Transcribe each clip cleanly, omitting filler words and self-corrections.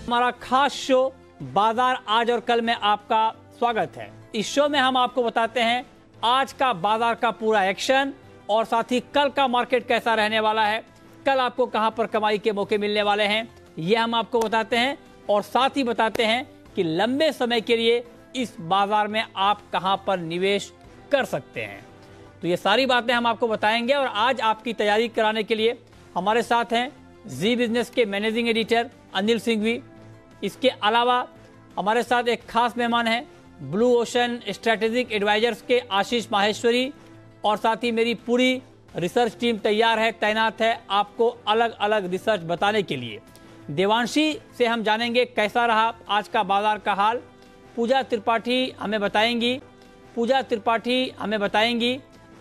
हमारा खास शो बाजार आज और कल में आपका स्वागत है। इस शो में हम आपको बताते हैं आज का बाजार का पूरा एक्शन और साथ ही कल का मार्केट कैसा रहने वाला है, कल आपको कहां पर कमाई के मौके मिलने वाले हैं, ये हम आपको बताते हैं और साथ ही बताते हैं कि लंबे समय के लिए इस बाजार में आप कहां पर निवेश कर सकते हैं। तो ये सारी बातें हम आपको बताएंगे और आज आपकी तैयारी कराने के लिए हमारे साथ हैं जी बिजनेस के मैनेजिंग एडिटर अनिल सिंघवी। इसके अलावा हमारे साथ एक खास मेहमान हैं ब्लू ओशन स्ट्रेटेजिक एडवाइजर्स के आशीष माहेश्वरी और साथ ही मेरी पूरी रिसर्च टीम तैयार है, तैनात है आपको अलग अलग रिसर्च बताने के लिए। देवांशी से हम जानेंगे कैसा रहा आज का बाजार का हाल। पूजा त्रिपाठी हमें बताएंगी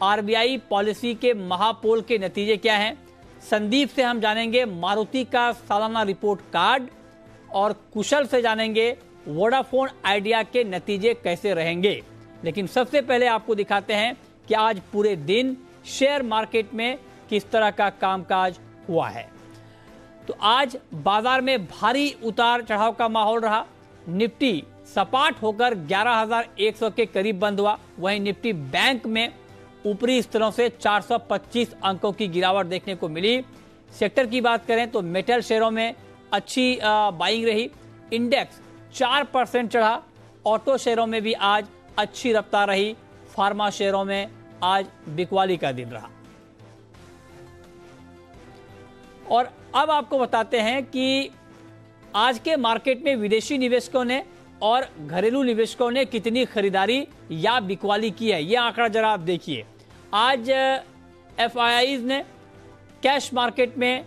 आरबीआई पॉलिसी के महापोल के नतीजे क्या हैं। संदीप से हम जानेंगे मारुति का सालाना रिपोर्ट कार्ड और कुशल से जानेंगे वोडाफोन आइडिया के नतीजे कैसे रहेंगे। लेकिन सबसे पहले आपको दिखाते हैं कि आज पूरे दिन शेयर मार्केट में किस तरह का कामकाज हुआ है। तो आज बाजार में भारी उतार चढ़ाव का माहौल रहा। निफ्टी सपाट होकर 11,100 के करीब बंद हुआ। वहीं निफ्टी बैंक में ऊपरी स्तरों से 425 अंकों की गिरावट देखने को मिली। सेक्टर की बात करें तो मेटल शेयरों में अच्छी बाइंग रही। इंडेक्स 4% चढ़ा। ऑटो शेयरों में भी आज अच्छी रफ्तार रही। फार्मा शेयरों में आज बिकवाली का दिन रहा। और अब आपको बताते हैं कि आज के मार्केट में विदेशी निवेशकों ने और घरेलू निवेशकों ने कितनी खरीदारी या बिकवाली की है। यह आंकड़ा जरा आप देखिए। आज एफआईआईज ने कैश मार्केट में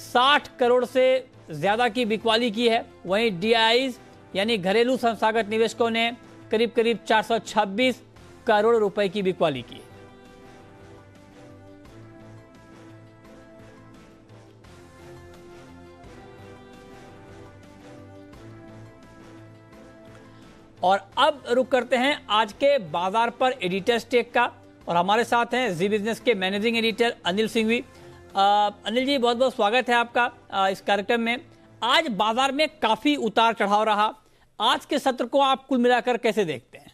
60 करोड़ से ज्यादा की बिकवाली की है। वहीं डीआईज यानी घरेलू संस्थागत निवेशकों ने करीब करीब 426 करोड़ रुपए की बिकवाली की है। और अब रुक करते हैं आज के बाजार पर एडिटर स्टेक का और हमारे साथ हैं जी बिजनेस के मैनेजिंग एडिटर अनिल सिंघवी। अनिल जी बहुत बहुत स्वागत है आपका इस कार्यक्रम में। आज बाजार में काफी उतार चढ़ाव रहा। आज के सत्र को आप कुल मिलाकर कैसे देखते हैं?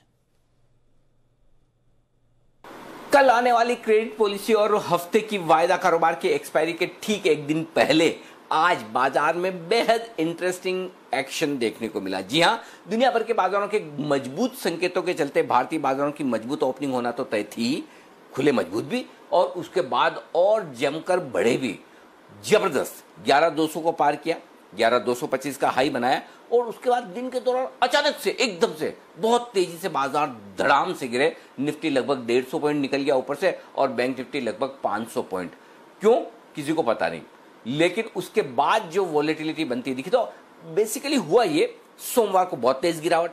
कल आने वाली क्रेडिट पॉलिसी और हफ्ते की वायदा कारोबार की एक्सपायरी के ठीक एक दिन पहले आज बाजार में बेहद इंटरेस्टिंग एक्शन देखने को मिला। जी हां, दुनिया भर के बाजारों के मजबूत संकेतों के चलते भारतीय बाजारों की मजबूत ओपनिंग होना तो तय थी, खुले मजबूत भी और उसके बाद और जमकर बढ़े भी। जबरदस्त 11,200 को पार किया, 11,225 का हाई बनाया और उसके बाद दिन के दौरान अचानक से एकदम से बहुत तेजी से बाजार धड़ाम से गिरे। निफ्टी लगभग 150 पॉइंट निकल गया ऊपर से और बैंक निफ्टी लगभग 500 पॉइंट। क्यों, किसी को पता नहीं। लेकिन उसके बाद जो वॉलेटिलिटी बनती दिखी तो बेसिकली हुआ ये, सोमवार को बहुत तेज गिरावट,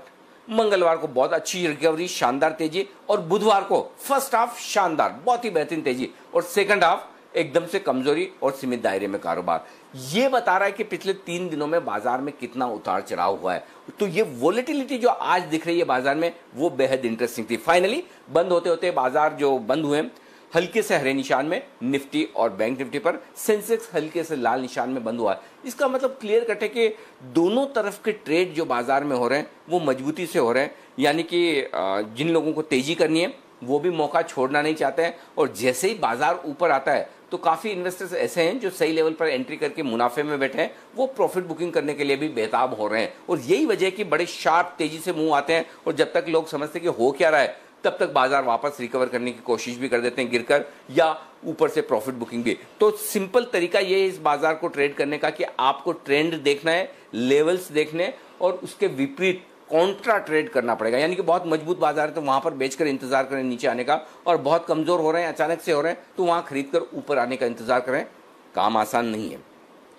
मंगलवार को बहुत अच्छी रिकवरी, शानदार तेजी और बुधवार को फर्स्ट हाफ शानदार, बहुत ही बेहतरीन तेजी और सेकंड हाफ एकदम से कमजोरी और सीमित दायरे में कारोबार। ये बता रहा है कि पिछले 3 दिनों में बाजार में कितना उतार चढ़ाव हुआ है। तो ये वॉलेटिलिटी जो आज दिख रही है बाजार में वो बेहद इंटरेस्टिंग थी। फाइनली बंद होते होते बाजार जो बंद हुए हल्के से हरे निशान में निफ्टी और बैंक निफ्टी पर, सेंसेक्स हल्के से लाल निशान में बंद हुआ। इसका मतलब क्लियर कट है कि दोनों तरफ के ट्रेड जो बाजार में हो रहे हैं वो मजबूती से हो रहे हैं। यानी कि जिन लोगों को तेजी करनी है वो भी मौका छोड़ना नहीं चाहते हैं और जैसे ही बाजार ऊपर आता है तो काफी इन्वेस्टर्स ऐसे हैं जो सही लेवल पर एंट्री करके मुनाफे में बैठे हैं, वो प्रॉफिट बुकिंग करने के लिए भी बेताब हो रहे हैं। और यही वजह है कि बड़े शार्प तेजी से मूव आते हैं और जब तक लोग समझते हैं कि हो क्या रहा है तब तक बाजार वापस रिकवर करने की कोशिश भी कर देते हैं गिरकर या ऊपर से प्रॉफिट बुकिंग भी। तो सिंपल तरीका ये है इस बाजार को ट्रेड करने का कि आपको ट्रेंड देखना है, लेवल्स देखने और उसके विपरीत कॉन्ट्रा ट्रेड करना पड़ेगा। यानी कि बहुत मजबूत बाजार है तो वहां पर बेचकर इंतजार करें नीचे आने का, और बहुत कमजोर हो रहे हैं, अचानक से हो रहे हैं तो वहां खरीदकर ऊपर आने का इंतजार करें। काम आसान नहीं है,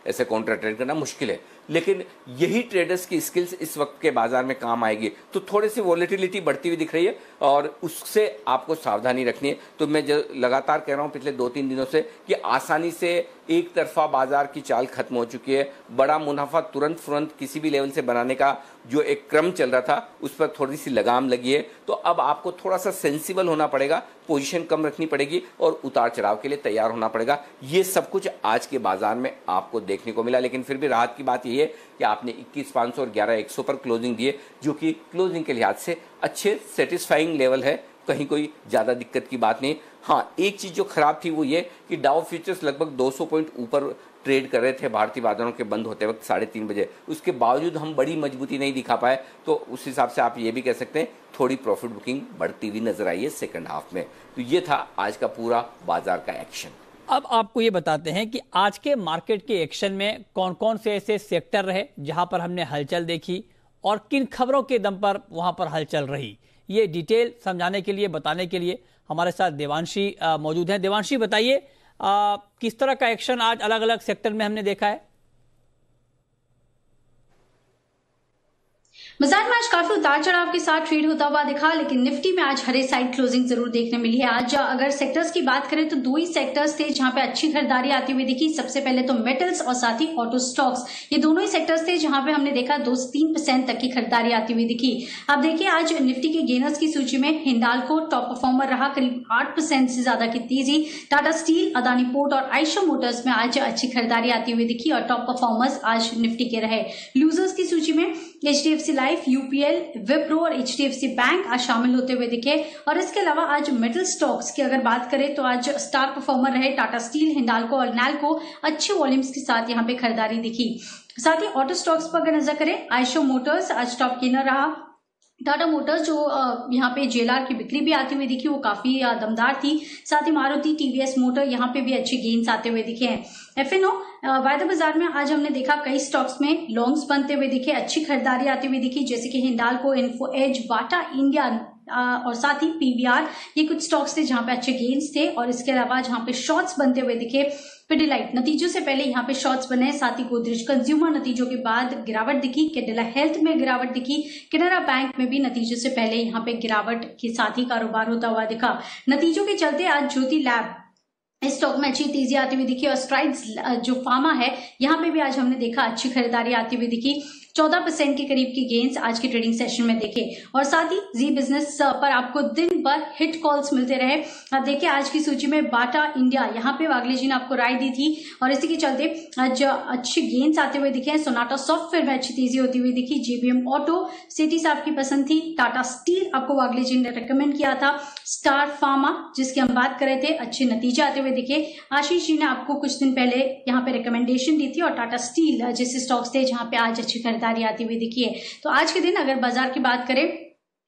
ऐसे कॉन्ट्रा ट्रेड करना मुश्किल है, लेकिन यही ट्रेडर्स की स्किल्स इस वक्त के बाजार में काम आएगी। तो थोड़ी सी वॉलेटिलिटी बढ़ती हुई दिख रही है और उससे आपको सावधानी रखनी है। तो मैं जो लगातार कह रहा हूं पिछले 2-3 दिनों से कि आसानी से एक तरफा बाजार की चाल खत्म हो चुकी है। बड़ा मुनाफा तुरंत किसी भी लेवल से बनाने का जो एक क्रम चल रहा था उस पर थोड़ी सी लगाम लगी है। तो अब आपको थोड़ा सा सेंसिबल होना पड़ेगा, पोजीशन कम रखनी पड़ेगी और उतार चढ़ाव के लिए तैयार होना पड़ेगा। ये सब कुछ आज के बाजार में आपको देखने को मिला। लेकिन फिर भी राहत की बात यह है कि आपने 21,500 और 11,100 पर क्लोजिंग दिए, जो कि क्लोजिंग के लिहाज से अच्छे सेटिस्फाइंग लेवल है, कहीं कोई ज्यादा दिक्कत की बात नहीं। हाँ, एक चीज जो खराब थी वो ये कि डाउ फ्यूचर्स लगभग 200 पॉइंट ऊपर ट्रेड कर रहे थे भारतीय बाजारों के बंद होते वक्त 3:30 बजे। उसके बावजूद हम बड़ी मजबूती नहीं दिखा पाए, तो उस हिसाब से आप ये भी कह सकते हैं थोड़ी प्रॉफिट बुकिंग बढ़ती हुई नजर आई है सेकंड हाफ में। तो ये था आज का पूरा बाजार का एक्शन। अब आपको ये बताते हैं कि आज के मार्केट के एक्शन में कौन कौन से ऐसे सेक्टर रहे जहां पर हमने हलचल देखी और किन खबरों के दम पर वहां पर हलचल रही। ये डिटेल समझाने के लिए, बताने के लिए हमारे साथ देवांशी मौजूद हैं। देवांशी, बताइए किस तरह का एक्शन आज अलग अलग सेक्टर में हमने देखा है? बाजार में आज काफी उतार चढ़ाव के साथ ट्रेड होता हुआ दिखा, लेकिन निफ्टी में आज हरे साइड क्लोजिंग जरूर देखने मिली है। आज अगर सेक्टर्स की बात करें तो दो ही सेक्टर्स थे जहां पे अच्छी खरीदारी आती हुई दिखी। सबसे पहले तो मेटल्स और साथ ही ऑटो स्टॉक्स, ये दोनों ही सेक्टर्स थे जहां पे हमने देखा 2 से 3% तक की खरीदारी आती हुई दिखी। अब देखिए आज निफ्टी के गेनर्स की सूची में हिंडाल्को टॉप परफॉर्मर रहा, करीब 8% से ज्यादा की तेजी। टाटा स्टील, अदानी पोर्ट और आयशर मोटर्स में आज अच्छी खरीदारी आती हुई दिखी और टॉप परफॉर्मर्स आज निफ्टी के रहे। लूजर्स की सूची में HDFC लाइफ, UPL, विप्रो और HDFC बैंक आज शामिल होते हुए दिखे। और इसके अलावा आज मेटल स्टॉक्स की अगर बात करें तो आज स्टार परफॉर्मर रहे टाटा स्टील, हिंडाल्को और नैल्को। अच्छे वॉल्यूम्स के साथ यहाँ पे खरीदारी दिखी। साथ ही ऑटो स्टॉक्स पर अगर नजर करें, आयशर मोटर्स आज टॉप गेनर रहा। टाटा मोटर्स जो यहाँ पे JLR की बिक्री भी आती हुई दिखी, वो काफी दमदार थी। साथ ही मारुति, TVS मोटर, यहाँ पे भी अच्छे गेन्स आते हुए दिखे हैं। FNO वायदा बाजार में आज हमने देखा कई स्टॉक्स में लॉन्ग्स बनते हुए दिखे, अच्छी खरीदारी आती हुई दिखी, जैसे कि Hindalco, Info Edge, Bata India और साथ ही PVR, ये कुछ स्टॉक्स थे जहां पे अच्छे गेन्स थे। और इसके अलावा जहां पे शॉर्ट्स बनते हुए दिखे, पिडिलाइट नतीजों से पहले यहाँ पे शॉर्ट्स बने। साथ ही गोदरेज कंज्यूमर नतीजों के बाद गिरावट दिखी, कैडिला हेल्थ में गिरावट दिखी, कैनरा बैंक में भी नतीजों से पहले यहाँ पे गिरावट के साथ ही कारोबार होता हुआ दिखा। नतीजों के चलते आज ज्योति लैब इस स्टॉक में अच्छी तेजी आती हुई दिखी और स्ट्राइड्स जो फार्मा है यहाँ पे भी आज हमने देखा अच्छी खरीदारी आती हुई दिखी। 14% के करीब की गेन्स आज के ट्रेडिंग सेशन में देखे। और साथ ही जी बिजनेस पर आपको दिन भर हिट कॉल्स मिलते रहे। अब देखिए आज की सूची में बाटा इंडिया, यहाँ पे वागले जी ने आपको राय दी थी और इसी के चलते आज अच्छे गेन्स आते हुए दिखे। सोनाटा सॉफ्टवेयर में अच्छी तेजी होती हुई दिखी। JBM ऑटो सिटी साहब की पसंद थी। टाटा स्टील आपको वागले जी ने रिकमेंड किया था। स्टार फार्मा जिसकी हम बात कर रहे थे, अच्छे नतीजे आते हुए दिखे। आशीष जी ने आपको कुछ दिन पहले यहाँ पे रिकमेंडेशन दी थी। और टाटा स्टील जैसे स्टॉक्स थे जहां पे आज अच्छी खरीदारी आती हुई दिखी है। तो आज के दिन अगर बाजार की बात करें,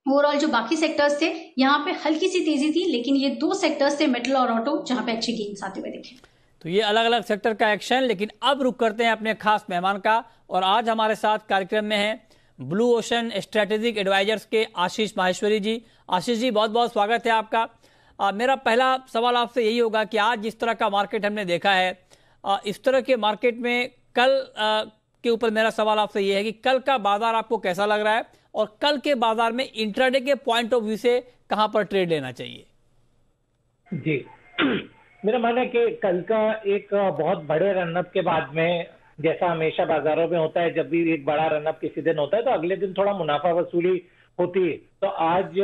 ओवरऑल जो बाकी सेक्टर्स थे यहाँ पे हल्की सी तेजी थी, लेकिन ये 2 सेक्टर्स थे मेटल और ऑटो जहां पे अच्छे गेन्स आते हुए दिखे। तो ये अलग अलग सेक्टर का एक्शन। लेकिन अब रुक करते हैं अपने खास मेहमान का, और आज हमारे साथ कार्यक्रम में है ब्लू ओशन स्ट्रेटेजिक एडवाइजर्स के आशीष माहेश्वरी जी। आशीष जी, बहुत बहुत स्वागत है आपका। मेरा पहला सवाल आपसे यही होगा कि आज जिस तरह का मार्केट हमने देखा है, इस तरह के मार्केट में कल के ऊपर मेरा सवाल आपसे यह है कि कल का बाजार आपको कैसा लग रहा है और कल के बाजार में इंट्राडे के पॉइंट ऑफ व्यू से कहां पर ट्रेड लेना चाहिए? जी, मेरा मानना है कि कल का एक बहुत बड़े रनअप के बाद में, जैसा हमेशा बाजारों में होता है, जब भी एक बड़ा रनअप किसी दिन होता है तो अगले दिन थोड़ा मुनाफा वसूली होती है। तो आज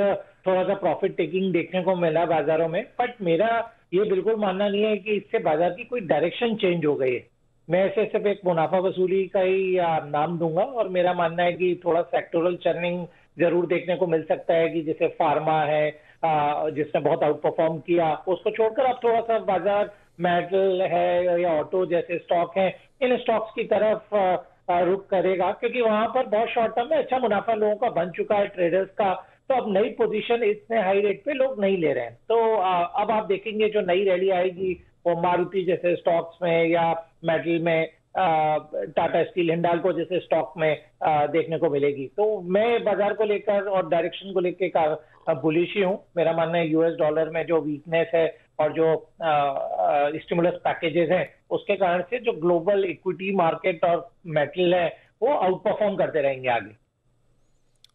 थोड़ा सा प्रॉफिट टेकिंग देखने को मिला बाजारों में। बट मेरा ये बिल्कुल मानना नहीं है कि इससे बाजार की कोई डायरेक्शन चेंज हो गई है। मैं ऐसे सिर्फ एक मुनाफा वसूली का ही नाम दूंगा। और मेरा मानना है कि थोड़ा सेक्टोरल चर्निंग जरूर देखने को मिल सकता है, कि जैसे फार्मा है जिसने बहुत आउट परफॉर्म किया, उसको छोड़कर अब थोड़ा सा बाजार मेटल है या ऑटो जैसे स्टॉक हैं, इन स्टॉक्स की तरफ रुख करेगा, क्योंकि वहां पर बहुत शॉर्ट टर्म में अच्छा मुनाफा लोगों का बन चुका है, ट्रेडर्स का। तो अब नई पोजीशन इतने हाई रेट पे लोग नहीं ले रहे हैं। तो अब आप देखेंगे जो नई रैली आएगी वो मारुति जैसे स्टॉक्स में या मेटल में, टाटा स्टील, हिंडाल्को जैसे स्टॉक में देखने को मिलेगी। तो मैं बाजार को लेकर और डायरेक्शन को लेकर बुलिश ही हूँ। मेरा मानना है US डॉलर में जो वीकनेस है और जो स्टिमुलस पैकेजेस हैं, उसके कारण से जो ग्लोबल इक्विटी मार्केट और मेटल है वो आउट परफॉर्म करते रहेंगे आगे।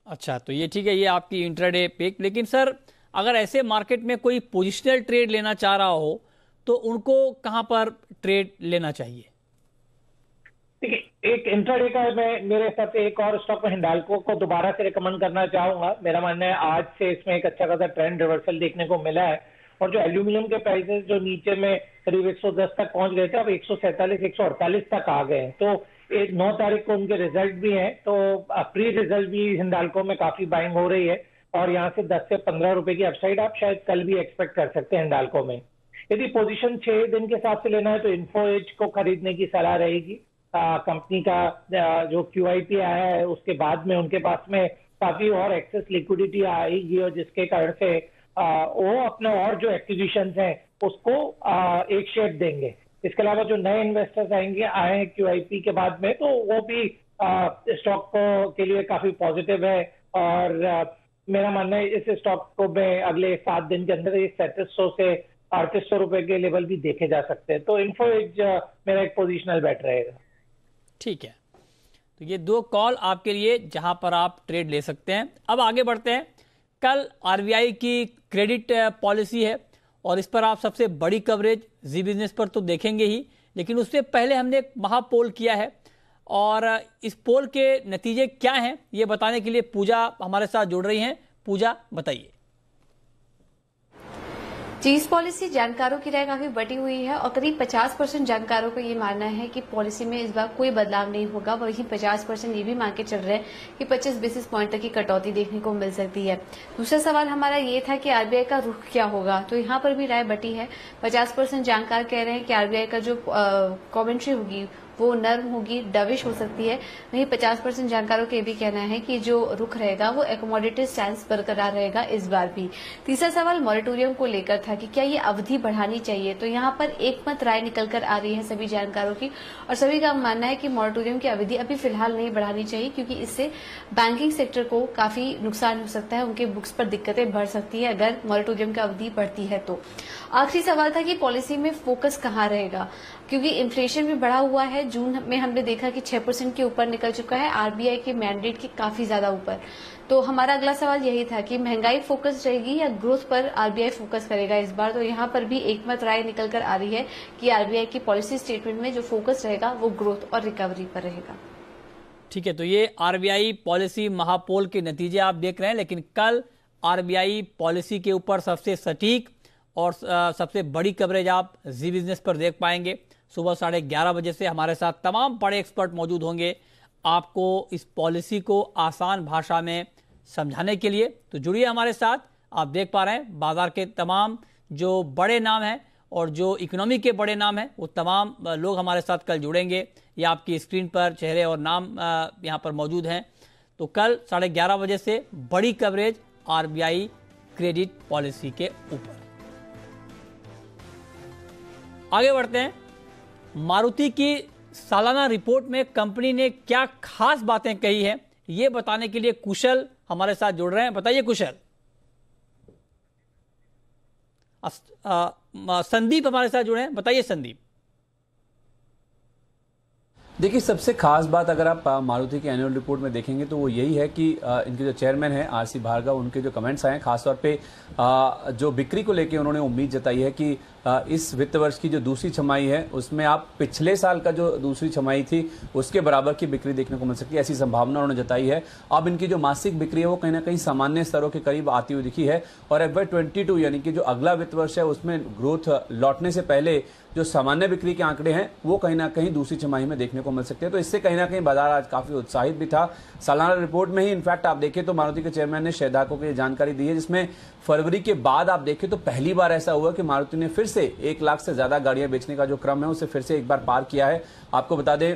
अच्छा, तो ये ठीक है, ये आपकी इंट्राडे पिक। लेकिन सर, अगर ऐसे मार्केट में कोई पोजिशनल ट्रेड लेना चाह रहा हो तो उनको कहां पर ट्रेड लेना चाहिए? देखिए, एक इंट्राडे का मैं मेरे हिसाब से एक और स्टॉक में हिंडाल्को को दोबारा से रिकमेंड करना चाहूंगा। मेरा मानना है आज से इसमें एक अच्छा खासा ट्रेंड रिवर्सल देखने को मिला है और जो एल्यूमिनियम के प्राइसेस जो नीचे में करीब 110 तक पहुंच गए थे, अब 147 148 तक आ गए हैं। तो 9 तारीख को उनके रिजल्ट भी हैं, तो प्री रिजल्ट भी हिंडाल्को में काफी बाइंग हो रही है और यहाँ से 10 से 15 रुपए की अपसाइड आप शायद कल भी एक्सपेक्ट कर सकते हैं हिंडाल्को में। यदि पोजीशन 6 दिन के हिसाब से लेना है तो इन्फो एज को खरीदने की सलाह रहेगी। कंपनी का जो QIP आया है उसके बाद में उनके पास में काफी और एक्सेस लिक्विडिटी आएगी और जिसके कारण से वो अपने और जो एक्विजिशंस हैं उसको एक शेप देंगे। इसके अलावा जो नए इन्वेस्टर्स आए QIP के बाद में, तो वो भी स्टॉक के लिए काफी पॉजिटिव है और मेरा मानना है इस स्टॉक को मैं अगले 7 दिन के अंदर 3700 से 3800 रुपए के लेवल भी देखे जा सकते हैं। तो इन्फो एज मेरा एक पोजिशनल बेट रहेगा। ठीक है, तो ये 2 कॉल आपके लिए जहां पर आप ट्रेड ले सकते हैं। अब आगे बढ़ते हैं। कल RBI की क्रेडिट पॉलिसी है और इस पर आप सबसे बड़ी कवरेज जी बिजनेस पर तो देखेंगे ही, लेकिन उससे पहले हमने एक महापोल किया है और इस पोल के नतीजे क्या हैं ये बताने के लिए पूजा हमारे साथ जुड़ रही हैं। पूजा, बताइए। जी, इस पॉलिसी जानकारों की राय काफी बटी हुई है और करीब 50% जानकारों को ये मानना है कि पॉलिसी में इस बार कोई बदलाव नहीं होगा। वहीं 50% ये भी मान के चल रहे हैं कि 25 बेसिस पॉइंट तक की कटौती देखने को मिल सकती है। दूसरा सवाल हमारा ये था कि RBI का रुख क्या होगा, तो यहाँ पर भी राय बटी है। 50% जानकार कह रहे हैं कि RBI का जो कमेंट्री होगी वो नर्म होगी, डविश हो सकती है। वहीं 50% जानकारों का ये भी कहना है कि जो रुख रहेगा वो एकोमोडेटिव स्टैंस बरकरार रहेगा इस बार भी। तीसरा सवाल मॉरेटोरियम को लेकर था कि क्या ये अवधि बढ़ानी चाहिए, तो यहाँ पर एकमत राय निकल कर आ रही है सभी जानकारों की और सभी का मानना है कि मॉरेटोरियम की अवधि अभी फिलहाल नहीं बढ़ानी चाहिए क्योंकि इससे बैंकिंग सेक्टर को काफी नुकसान हो सकता है, उनके बुक्स पर दिक्कतें बढ़ सकती है अगर मॉरेटोरियम की अवधि बढ़ती है तो। आखिरी सवाल था कि पॉलिसी में फोकस कहाँ रहेगा, क्योंकि इन्फ्लेशन भी बढ़ा हुआ है। जून में हमने देखा कि 6% के ऊपर निकल चुका है, RBI के मैंडेट के काफी ज्यादा ऊपर। तो हमारा अगला सवाल यही था कि महंगाई फोकस रहेगी या ग्रोथ पर RBI फोकस करेगा इस बार। तो यहाँ पर भी एकमत राय निकल कर आ रही है कि RBI की पॉलिसी स्टेटमेंट में जो फोकस रहेगा वो ग्रोथ और रिकवरी पर रहेगा। ठीक है, तो ये RBI पॉलिसी महापोल के नतीजे आप देख रहे हैं, लेकिन कल RBI पॉलिसी के ऊपर सबसे सटीक और सबसे बड़ी कवरेज आप जी बिजनेस पर देख पाएंगे। सुबह 11:30 बजे से हमारे साथ तमाम बड़े एक्सपर्ट मौजूद होंगे आपको इस पॉलिसी को आसान भाषा में समझाने के लिए। तो जुड़िए हमारे साथ। आप देख पा रहे हैं बाजार के तमाम जो बड़े नाम हैं और जो इकोनॉमी के बड़े नाम हैं वो तमाम लोग हमारे साथ कल जुड़ेंगे। ये आपकी स्क्रीन पर चेहरे और नाम यहाँ पर मौजूद हैं। तो कल 11:30 बजे से बड़ी कवरेज RBI क्रेडिट पॉलिसी के ऊपर। आगे बढ़ते हैं। मारुति की सालाना रिपोर्ट में कंपनी ने क्या खास बातें कही है ये बताने के लिए कुशल हमारे साथ जुड़ रहे हैं। बताइए कुशल। संदीप हमारे साथ जुड़े हैं, बताइए संदीप। देखिए, सबसे खास बात अगर आप मारुति की एनुअल रिपोर्ट में देखेंगे तो वो यही है कि इनके जो चेयरमैन हैं RC भार्गव, उनके जो कमेंट्स आए हैं खासतौर पे जो बिक्री को लेके उन्होंने उम्मीद जताई है कि इस वित्त वर्ष की जो दूसरी छमाही है उसमें आप पिछले साल का जो दूसरी छमाही थी उसके बराबर की बिक्री देखने को मिल सकती है, ऐसी संभावना उन्होंने जताई है। अब इनकी जो मासिक बिक्री है वो कहीं ना कहीं सामान्य स्तरों के करीब आती हुई दिखी है और FY22 यानी कि जो अगला वित्त वर्ष है उसमें ग्रोथ लौटने से पहले जो सामान्य बिक्री के आंकड़े हैं वो कहीं ना कहीं दूसरी छमाही में देखने को मिल सकते हैं। तो इससे कहीं ना कहीं बाजार आज काफी उत्साहित भी था। सालाना रिपोर्ट में ही इनफैक्ट आप देखें तो मारुति के चेयरमैन ने शेयरधारकों को ये जानकारी दी है, जिसमें फरवरी के बाद आप देखें तो पहली बार ऐसा हुआ कि मारुति ने फिर से 1 लाख से ज्यादा गाड़ियां बेचने का जो क्रम है उसे फिर से एक बार पार किया है। आपको बता दें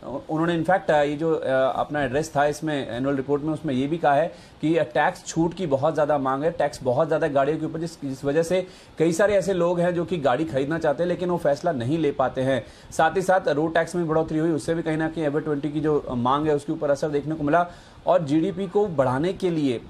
उन्होंने इनफैक्ट ये जो अपना एड्रेस था इसमें एनुअल रिपोर्ट में उसमें ये भी कहा है कि टैक्स छूट की बहुत ज्यादा मांग है, टैक्स बहुत ज्यादा गाड़ियों के ऊपर, जिस वजह से कई सारे ऐसे लोग हैं जो कि गाड़ी खरीदना चाहते हैं लेकिन वो फैसला नहीं ले पाते हैं। साथ ही साथ रोड टैक्स में बढ़ोतरी हुई, उससे भी कहीं ना कहीं FY20 की जो मांग है उसके ऊपर असर देखने को मिला। और जीडीपी को बढ़ाने के लिए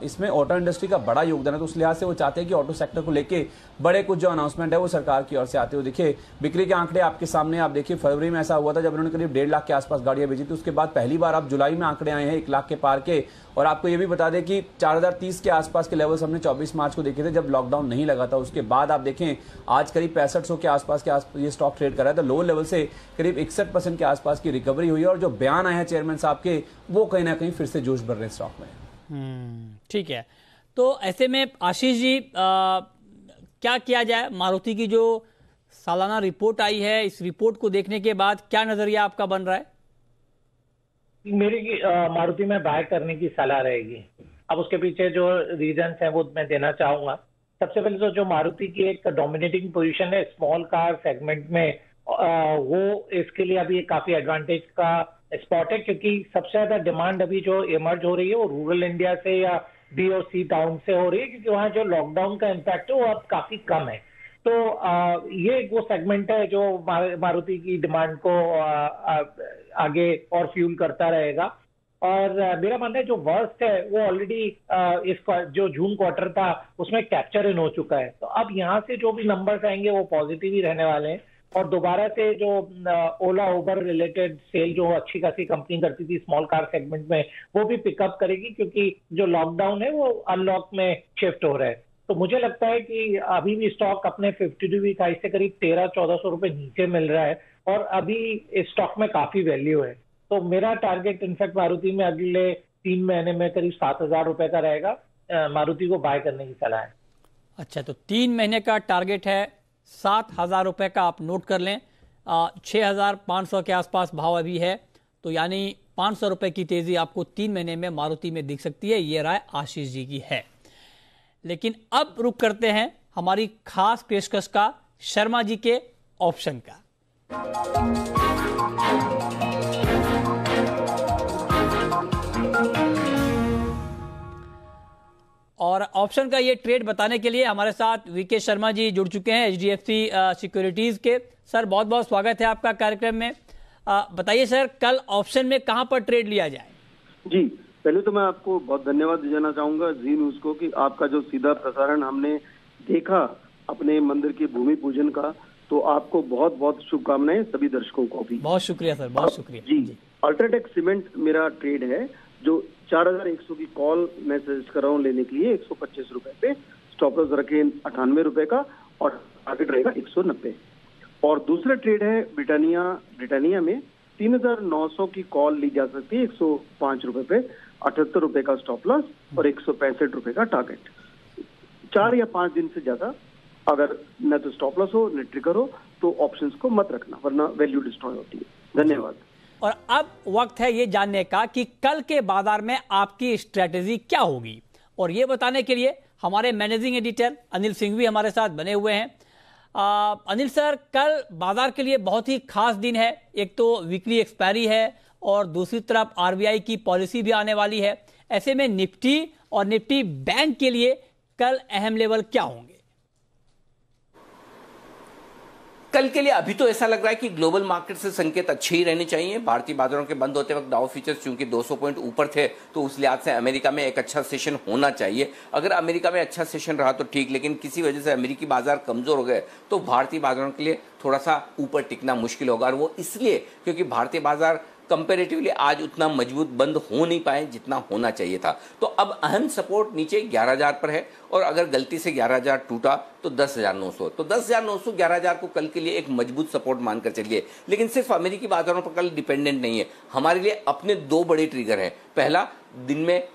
इसमें ऑटो इंडस्ट्री का बड़ा योगदान है। तो उस लिहाज से वो चाहते हैं कि ऑटो सेक्टर को लेके बड़े कुछ जो अनाउंसमेंट है वो सरकार की ओर से आते हुए दिखे। बिक्री के आंकड़े आपके सामने, आप देखिए फरवरी में ऐसा हुआ था जब उन्होंने करीब 1.5 लाख के आसपास गाड़ियां बेची थी। उसके बाद पहली बार अब जुलाई में आंकड़े आए हैं 1 लाख के पार के। और आपको ये भी बता दें कि 4030 के आसपास के लेवल्स हमने 24 मार्च को देखे थे जब लॉकडाउन नहीं लगा था। उसके बाद आप देखें आज करीब 6500 के आसपास ये स्टॉक ट्रेड कर रहा है। तो लो लेवल से करीब 61% के आसपास की रिकवरी हुई है। और जो बयान आए हैं चेयरमैन साहब के, वो कहीं ना कहीं फिर से जोश भर रहे हैं स्टॉक में। ठीक है, तो ऐसे में आशीष जी क्या किया जाए? मारुति की जो सालाना रिपोर्ट आई है, इस रिपोर्ट को देखने के बाद क्या नजरिया आपका बन रहा है? मेरी मारुति में बाय करने की सलाह रहेगी। अब उसके पीछे जो रीजंस हैं वो मैं देना चाहूंगा। सबसे पहले तो जो मारुति की एक डोमिनेटिंग पोजीशन है स्मॉल कार सेगमेंट में, वो इसके लिए अभी काफी एडवांटेज का स्पॉट है, क्योंकि सबसे ज्यादा डिमांड अभी जो इमर्ज हो रही है वो रूरल इंडिया से या बी और सी टाउन से हो रही है, क्योंकि वहाँ जो लॉकडाउन का इम्पैक्ट है वो अब काफी कम है। तो ये वो सेगमेंट है जो मारुति की डिमांड को आगे और फ्यूल करता रहेगा। और मेरा मानना है जो वर्स्ट है वो ऑलरेडी इसका जो जून क्वार्टर था उसमें कैप्चर इन हो चुका है। तो अब यहाँ से जो भी नंबर्स आएंगे वो पॉजिटिव ही रहने वाले हैं। और दोबारा से जो ओला उबर रिलेटेड सेल जो अच्छी खासी कंपनी करती थी स्मॉल कार सेगमेंट में, वो भी पिकअप करेगी, क्योंकि जो लॉकडाउन है वो अनलॉक में शिफ्ट हो रहा है। तो मुझे लगता है कि अभी भी स्टॉक अपने 52 वीक हाई से करीब 1300-1400 रुपए नीचे मिल रहा है और अभी इस स्टॉक में काफी वैल्यू है। तो मेरा टारगेट इनफैक्ट मारुति में अगले 3 महीने में करीब 7000 रुपए का रहेगा। मारुति को बाय करने की सलाह है। अच्छा, तो 3 महीने का टारगेट है 7000 रुपए का, आप नोट कर लें। 6500 के आसपास भाव अभी है, तो यानी 500 रुपए की तेजी आपको 3 महीने में मारुति में दिख सकती है। ये राय आशीष जी की है। लेकिन अब रुक करते हैं हमारी खास पेशकश का, शर्मा जी के ऑप्शन का। और ऑप्शन का ये ट्रेड बताने के लिए हमारे साथ वीके शर्मा जी जुड़ चुके हैं HDFC सिक्योरिटीज के। सर बहुत बहुत स्वागत है आपका कार्यक्रम में। बताइए सर, कल ऑप्शन में कहां पर ट्रेड लिया जाए? जी, पहले तो मैं आपको बहुत धन्यवाद देना चाहूंगा जी न्यूज को कि आपका जो सीधा प्रसारण हमने देखा अपने मंदिर के भूमि पूजन का, तो आपको बहुत बहुत शुभकामनाएं, सभी दर्शकों को भी बहुत शुक्रिया सर, बहुत शुक्रिया जी। अल्ट्राटेक सीमेंट मेरा ट्रेड है जो 4100 की कॉल मैं सजेस्ट कर रहा हूँ लेने के लिए 125 रुपए पे। स्टॉप लॉस रखे 98 रुपए का और टारगेट रहेगा 190। और दूसरा ट्रेड है ब्रिटानिया में 3900 की कॉल ली जा सकती है 105 रुपए पे, 78 रुपए का स्टॉप लॉस और 165 रुपए का टारगेट। 4 या 5 दिन से ज्यादा अगर न तो स्टॉप लॉस हो न ट्रिगर हो तो ऑप्शंस को मत रखना, वरना वैल्यू डिस्ट्रॉय होती है। धन्यवाद। और अब वक्त है ये जानने का कि कल के बाजार में आपकी स्ट्रेटेजी क्या होगी, और ये बताने के लिए हमारे मैनेजिंग एडिटर अनिल सिंह भी हमारे साथ बने हुए हैं। अनिल सर, कल बाजार के लिए बहुत ही खास दिन है। एक तो वीकली एक्सपायरी है और दूसरी तरफ RBI की पॉलिसी भी आने वाली है। ऐसे में निफ्टी और निफ्टी बैंक के लिए कल अहम लेवल क्या होंगे? कल के लिए अभी तो ऐसा लग रहा है कि ग्लोबल मार्केट से संकेत अच्छे ही रहने चाहिए। भारतीय बाजारों के बंद होते वक्त डाउ फ्यूचर्स चूंकि 200 पॉइंट ऊपर थे, तो उस लिहाज से अमेरिका में एक अच्छा सेशन होना चाहिए। अगर अमेरिका में अच्छा सेशन रहा तो ठीक, लेकिन किसी वजह से अमेरिकी बाजार कमजोर हो गए तो भारतीय बाजारों के लिए थोड़ा सा ऊपर टिकना मुश्किल होगा। और वो इसलिए क्योंकि भारतीय बाजार कंपैरेटिवली आज उतना मजबूत बंद हो नहीं पाए जितना होना चाहिए था। तो अब अहम सपोर्ट नीचे 11000 पर है, और अगर गलती से 11000 टूटा तो 10900। तो 10900 11000 को कल के लिए एक मजबूत सपोर्ट मानकर चलिए। लेकिन सिर्फ अमेरिकी बाजारों पर कल डिपेंडेंट नहीं है, हमारे लिए अपने 2 बड़े ट्रिगर हैं। पहला, दिन में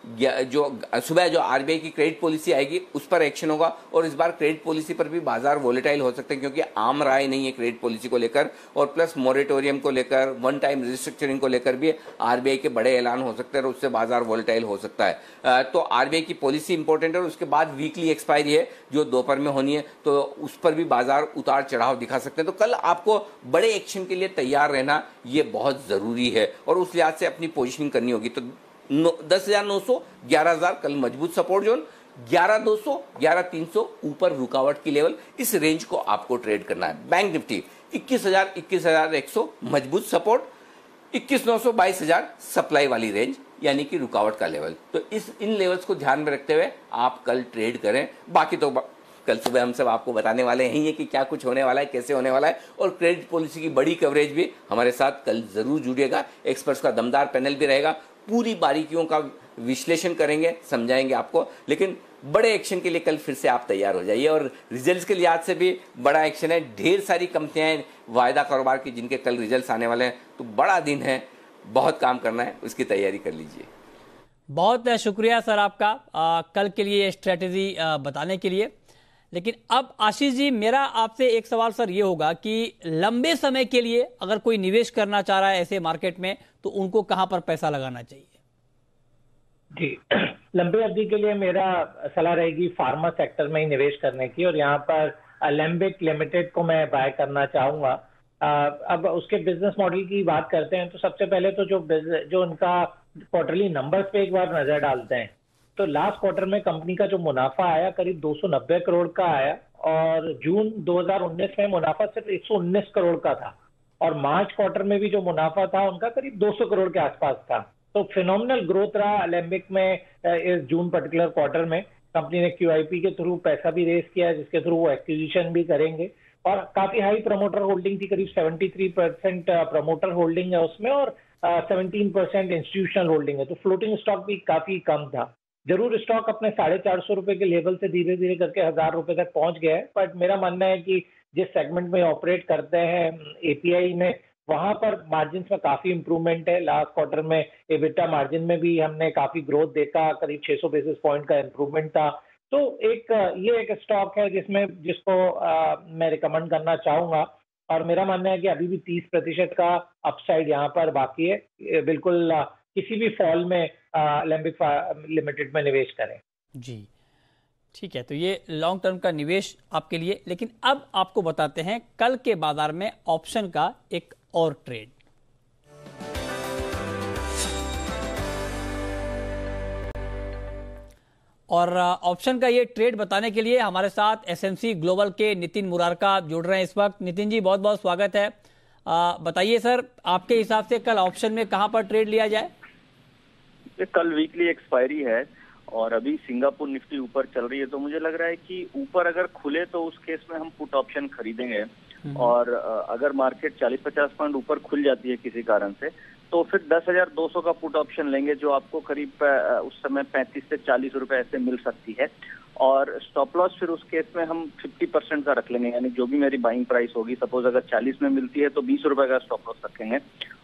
जो सुबह जो RBI की क्रेडिट पॉलिसी आएगी उस पर एक्शन होगा, और इस बार क्रेडिट पॉलिसी पर भी बाजार वोलेटाइल हो सकते हैं क्योंकि आम राय नहीं है क्रेडिट पॉलिसी को लेकर, और प्लस मोरेटोरियम को लेकर, वन टाइम रिस्ट्रक्चरिंग को लेकर भी RBI के बड़े ऐलान हो सकते हैं और उससे बाजार वोलेटाइल हो सकता है। तो RBI की पॉलिसी इंपॉर्टेंट है, और उसके बाद वीकली एक्सपायरी है जो दोपहर में होनी है, तो उस पर भी बाजार उतार चढ़ाव दिखा सकते हैं। तो कल आपको बड़े एक्शन के लिए तैयार रहना ये बहुत जरूरी है, और उस लिहाज से अपनी पोजिशनिंग करनी होगी। तो 10,900 11,000 कल मजबूत सपोर्ट जोन, 11,200 11,300 ऊपर रुकावट की लेवल, इस रेंज को आपको ट्रेड करना है। बैंक निफ्टी 21,000 21,100 मजबूत सपोर्ट, 21,900 22,000 सप्लाई वाली रेंज यानी कि रुकावट का लेवल। तो इन लेवल्स को ध्यान में रखते हुए आप कल ट्रेड करें। बाकी तो कल सुबह हम सब आपको बताने वाले हैं कि क्या कुछ होने वाला है, कैसे होने वाला है, और क्रेडिट पॉलिसी की बड़ी कवरेज भी हमारे साथ कल जरूर जुड़िएगा। एक्सपर्ट्स का दमदार पैनल भी रहेगा, पूरी बारीकियों का विश्लेषण करेंगे, समझाएंगे आपको। लेकिन बड़े एक्शन के लिए कल फिर से आप तैयार हो जाइए। और रिजल्ट्स के लिहाज से भी बड़ा एक्शन है, ढेर सारी कंपनियां हैं वायदा कारोबार की जिनके कल रिजल्ट्स आने वाले हैं। तो बड़ा दिन है, बहुत काम करना है, उसकी तैयारी कर लीजिए। बहुत शुक्रिया सर आपका कल के लिए स्ट्रेटेजी बताने के लिए। लेकिन अब आशीष जी, मेरा आपसे एक सवाल सर ये होगा कि लंबे समय के लिए अगर कोई निवेश करना चाह रहा है ऐसे मार्केट में, तो उनको कहां पर पैसा लगाना चाहिए? जी, लंबे अवधि के लिए मेरा सलाह रहेगी फार्मा सेक्टर में ही निवेश करने की, और यहाँ पर अलेम्बिक लिमिटेड को मैं बाय करना चाहूंगा। अब उसके बिजनेस मॉडल की बात करते हैं तो सबसे पहले तो जो उनका क्वार्टरली नंबर्स पे एक बार नजर डालते हैं, तो लास्ट क्वार्टर में कंपनी का जो मुनाफा आया करीब 290 करोड़ का आया, और जून 2019 में मुनाफा सिर्फ 119 करोड़ का था, और मार्च क्वार्टर में भी जो मुनाफा था उनका करीब 200 करोड़ के आसपास था। तो फिनोमिनल ग्रोथ रहा अलेम्बिक में इस जून पर्टिकुलर क्वार्टर में। कंपनी ने QIP के थ्रू पैसा भी रेज किया, जिसके थ्रू वो एक्विजिशन भी करेंगे, और काफी हाई प्रमोटर होल्डिंग थी, करीब 73% प्रमोटर होल्डिंग है उसमें, और 17% इंस्टीट्यूशनल होल्डिंग है। तो फ्लोटिंग स्टॉक भी काफी कम था। जरूर स्टॉक अपने 450 रुपए के लेवल से धीरे धीरे करके 1000 रुपए तक पहुंच गया है, बट मेरा मानना है कि जिस सेगमेंट में ऑपरेट करते हैं API में, वहां पर मार्जिन में काफी इंप्रूवमेंट है। लास्ट क्वार्टर में एबिटा मार्जिन में भी हमने काफी ग्रोथ देखा, करीब 600 बेसिस पॉइंट का इंप्रूवमेंट था। तो ये एक स्टॉक है जिसको मैं रिकमेंड करना चाहूंगा, और मेरा मानना है कि अभी भी 30% का अपसाइड यहाँ पर बाकी है। बिल्कुल किसी भी फॉल में अलेम्बिक लिमिटेड में निवेश करें। जी ठीक है, तो ये लॉन्ग टर्म का निवेश आपके लिए। लेकिन अब आपको बताते हैं कल के बाजार में ऑप्शन का एक और ट्रेड। और ऑप्शन का ये ट्रेड बताने के लिए हमारे साथ SMC ग्लोबल के नितिन मुरारका जुड़ रहे हैं इस वक्त। नितिन जी, बहुत बहुत स्वागत है। बताइए सर, आपके हिसाब से कल ऑप्शन में कहां पर ट्रेड लिया जाए? कल वीकली एक्सपायरी है और अभी सिंगापुर निफ्टी ऊपर चल रही है, तो मुझे लग रहा है कि ऊपर अगर खुले तो उस केस में हम पुट ऑप्शन खरीदेंगे, और अगर मार्केट 40-50 पॉइंट ऊपर खुल जाती है किसी कारण से, तो फिर 10,200 का पुट ऑप्शन लेंगे, जो आपको करीब उस समय 35 से 40 रुपए ऐसे मिल सकती है। और स्टॉप लॉस फिर उस केस में हम 50% का रख लेंगे, यानी जो भी मेरी बाइंग प्राइस होगी, सपोज अगर 40 में मिलती है तो 20 रुपए का स्टॉप लॉस रखेंगे।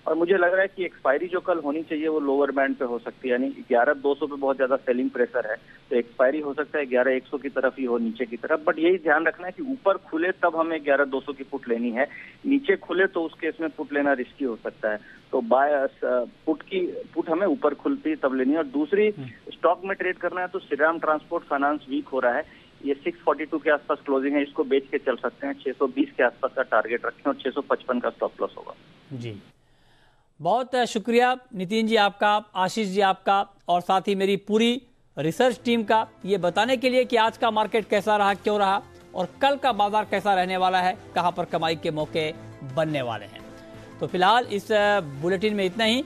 और मुझे लग रहा है कि एक्सपायरी जो कल होनी चाहिए वो लोअर बैंड पे हो सकती है, यानी 11,200 पे बहुत ज्यादा सेलिंग प्रेशर है, तो एक्सपायरी हो सकता है 11,100 की तरफ ही हो, नीचे की तरफ। बट यही ध्यान रखना है कि ऊपर खुले तब हमें 11,200 की पुट लेनी है, नीचे खुले तो उस केस में पुट लेना रिस्की हो सकता है। तो पुट हमें ऊपर खुलती तब लेनी है। और दूसरी स्टॉक में ट्रेड करना है तो श्रीराम ट्रांसपोर्ट फाइनेंस वीक हो रहा है, ये 642 के आसपास क्लोजिंग है, इसको बेच के चल सकते हैं। 620 के आसपास का टारगेट रखें और 655 का स्टॉप लॉस होगा। जी, बहुत शुक्रिया नितिन जी आपका, आशीष जी आपका, और साथ ही मेरी पूरी रिसर्च टीम का, ये बताने के लिए कि आज का मार्केट कैसा रहा, क्यों रहा, और कल का बाजार कैसा रहने वाला है, कहां पर कमाई के मौके बनने वाले हैं। तो फिलहाल इस बुलेटिन में इतना ही।